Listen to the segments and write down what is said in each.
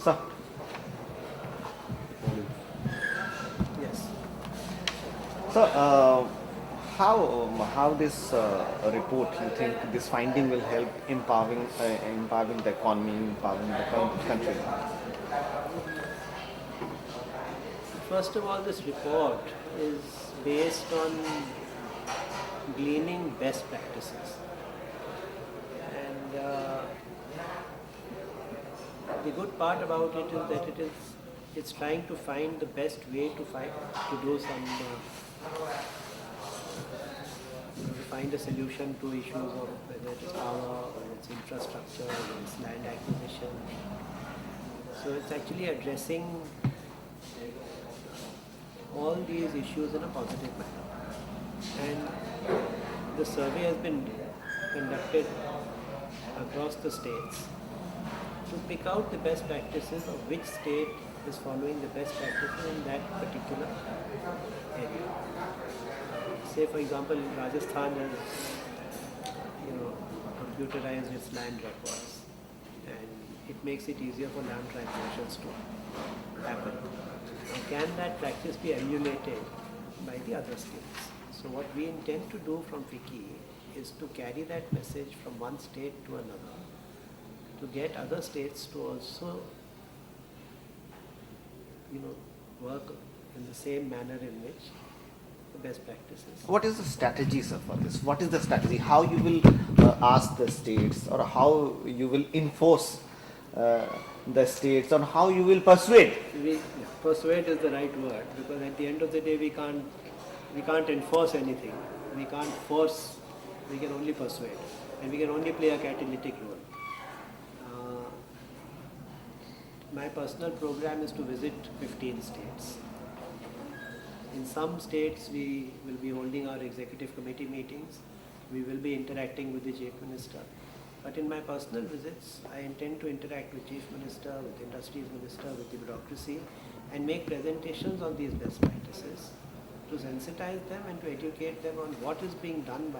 So, Yes. so how this report you think this finding will help empowering the economy, empowering the country? First of all, this report is based on gleaning best practices. And the good part about it is that it's trying to find the best way to do some to find a solution to issues of whether it's power or it's infrastructure or it's land acquisition. So it's actually addressing all these issues in a positive manner. And the survey has been conducted across the states to pick out the best practices of which state is following the best practices in that particular area. Say, for example, Rajasthan has, computerized its land records, and it makes it easier for land transactions to happen. Now, can that practice be emulated by the other states? So, what we intend to do from FICCI is to carry that message from one state to another, to get other states to also, work in the same manner in which the best practices. What is the strategy, sir, for this? What is the strategy? How you will ask the states, or how you will enforce uh, the states, or how you will persuade? Persuade is the right word, because at the end of the day we can't enforce anything. We can't force. We can only persuade, and we can only play a catalytic role. My personal program is to visit 15 states. In some states, we will be holding our executive committee meetings. We will be interacting with the chief minister. But in my personal visits, I intend to interact with chief minister, with industries minister, with the bureaucracy, and make presentations on these best practices to sensitize them and to educate them on what is being done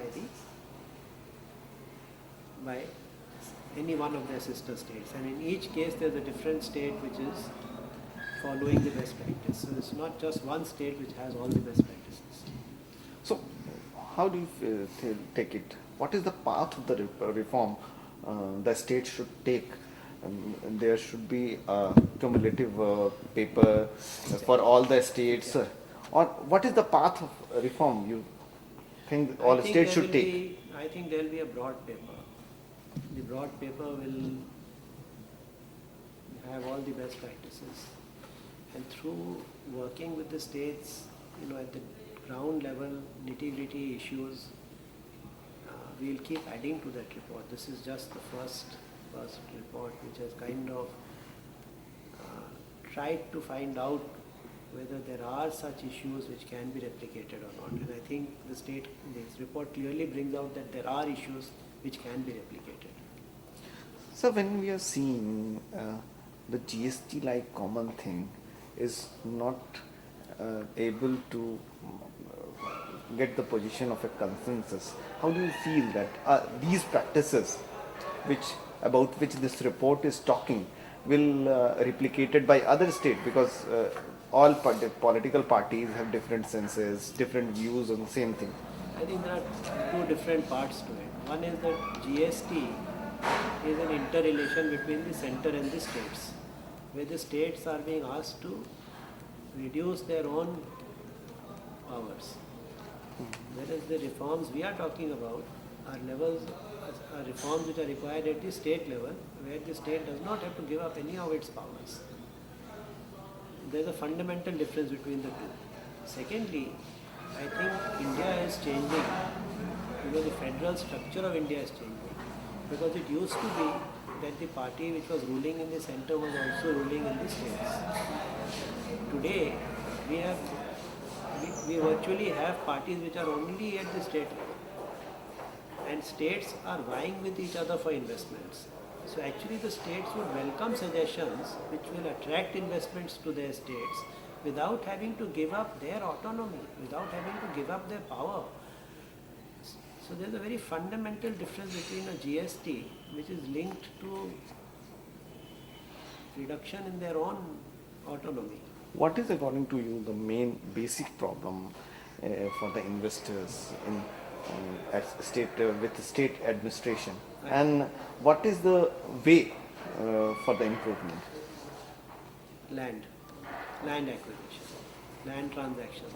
by any one of their sister states. And in each case, there's a different state which is following the best practice. So it's not just one state which has all the best practices. So, how do you take it? What is the path of the reform the state should take? There should be a cumulative paper for all the states. Or what is the path of reform you think all states should take? I think there will be a broad paper. The broad paper will have all the best practices. And through working with the states, at the ground level, nitty-gritty issues, we'll keep adding to that report. This is just the first report, which has kind of tried to find out whether there are such issues which can be replicated or not. And I think this report clearly brings out that there are issues which can be replicated. So when we are seeing the GST like common thing is not able to get the position of a consensus, how do you feel that these practices about which this report is talking will replicated by other states, because all political parties have different senses, different views on the same thing? I think there are two different parts to it. One is that GST is an interrelation between the center and the states, where the states are being asked to reduce their own powers. Whereas the reforms we are talking about are reforms which are required at the state level, where the state does not have to give up any of its powers. There's a fundamental difference between the two. Secondly, I think India is changing. The federal structure of India is changing. Because it used to be that the party which was ruling in the center was also ruling in the states. Today, we virtually have parties which are only at the state level. And states are vying with each other for investments. So actually the states would welcome suggestions which will attract investments to their states without having to give up their autonomy, without having to give up their power. So there's a very fundamental difference between a GST which is linked to reduction in their own autonomy. What is, according to you, the main basic problem for the investors in at state with the state administration, and what is the way for the improvement? Land, land acquisition, land transactions.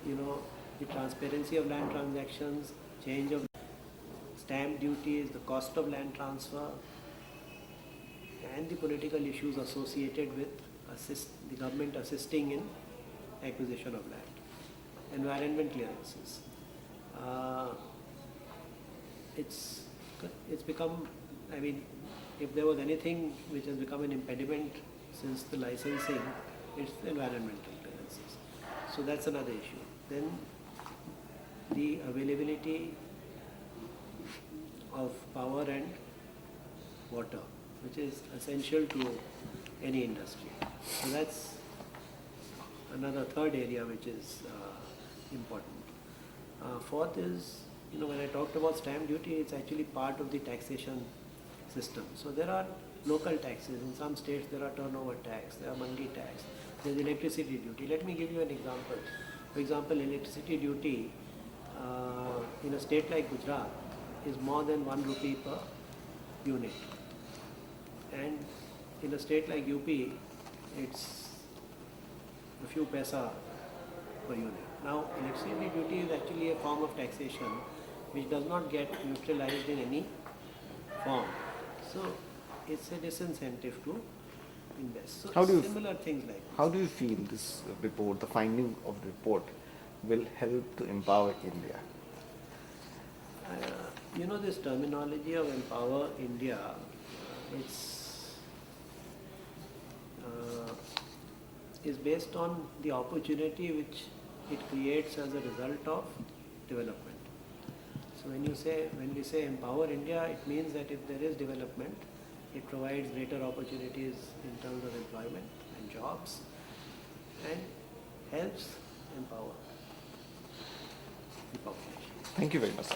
You know, the transparency of land transactions, change of stamp duties, the cost of land transfer, and the political issues associated with the government assisting in acquisition of land, environment clearances. It's become, I mean, if there was anything which has become an impediment since the licensing, it's the environmental clearances. So that's another issue. Then the availability of power and water, which is essential to any industry. So that's another third area which is important. Fourth is, you know, when I talked about stamp duty, it's actually part of the taxation system. So there are local taxes. In some states there are turnover tax, there are mandi tax, there's electricity duty. Let me give you an example. For example, electricity duty in a state like Gujarat is more than 1 rupee per unit. And in a state like UP, it's a few paisa per unit. Now, electricity duty is actually a form of taxation which does not get neutralized in any form. So, it's a disincentive to invest. So, similar things like this. How do you feel this report, the finding of the report, will help to empower India? You know, this terminology of empower India, is based on the opportunity which it creates as a result of development. So when we say empower India, it means that if there is development, it provides greater opportunities in terms of employment and jobs, and helps empower the population. Thank you very much, sir.